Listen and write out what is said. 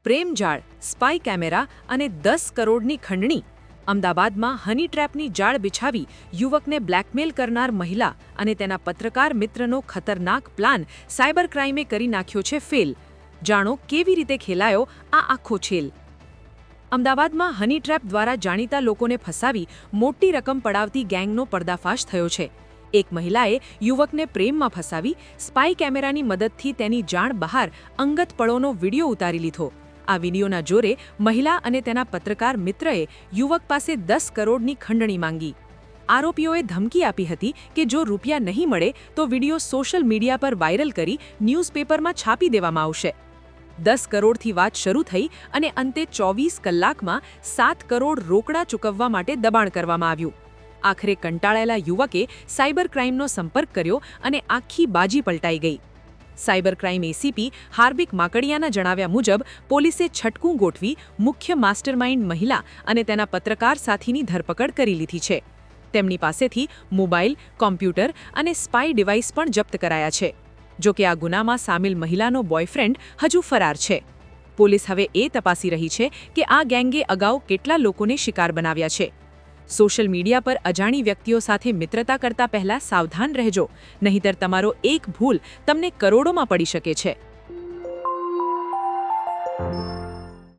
પ્રેમજાળ, spy camera અને 10 કરોડની ખંડણી. અમદાવાદમાં હની ટ્રેપની જાળ બિછાવી યુવકને બ્લેકમેલ કરનાર મહિલા અને તેના પત્રકાર મિત્રનો ખતરનાક પ્લાન સાયબર ક્રાઇમે કરી નાખ્યો છે ફેલ. જાણો કેવી રીતે ખેલાયો આ આખો ખેલ. અમદાવાદમાં હની ટ્રેપ દ્વારા જાણીતા લોકોને ફસાવી મોટી રકમ પડાવતી ગેંગનો પર્દાફાશ થયો છે. એક મહિલાએ યુવકને પ્રેમમાં ફસાવી સ્પાય કેમેરાની મદદથી તેની જાણ બહાર અંગત પળોનો વિડીયો ઉતારી લીધો. આ વિડીયોના જોરે મહિલા અને તેના પત્રકાર મિત્રએ યુવક પાસે 10 કરોડની ખંડણી માંગી. આરોપીઓએ ધમકી આપી હતી કે જો રૂપિયા નહીં મળે તો વિડીયો સોશિયલ મીડિયા પર વાયરલ કરી ન્યૂઝપેપરમાં છાપી દેવામાં આવશે. 10 કરોડથી વાત શરૂ થઈ અને અંતે 24 કલાકમાં 7 કરોડ રોકડા ચૂકવવા માટે દબાણ કરવામાં આવ્યું. આખરે કંટાળેલા યુવકે સાયબર ક્રાઇમનો સંપર્ક કર્યો અને આખી બાજી પલટાઈ ગઈ. સાયબર ક્રાઇમ એસીપી હાર્દિક માકડિયાના જણાવ્યા મુજબ પોલીસે છટકું ગોઠવી મુખ્ય માસ્ટરમાઇન્ડ મહિલા અને તેના પત્રકાર સાથીની ધરપકડ કરી લીધી છે. તેમની પાસેથી મોબાઈલ, કોમ્પ્યુટર અને સ્પાય ડિવાઇસ પણ જપ્ત કરાયા છે. જો કે આ ગુનામાં સામેલ મહિલાનો બોયફ્રેન્ડ હજુ ફરાર છે. પોલીસ હવે એ તપાસી રહી છે કે આ ગેંગે અગાઉ કેટલા લોકોને શિકાર બનાવ્યા છે. સોશિયલ મીડિયા પર અજાણી વ્યક્તિઓ સાથે મિત્રતા કરતા પહેલા સાવધાન રહેજો, નહીંતર તમારો એક ભૂલ તમને કરોડોમાં પડી શકે છે.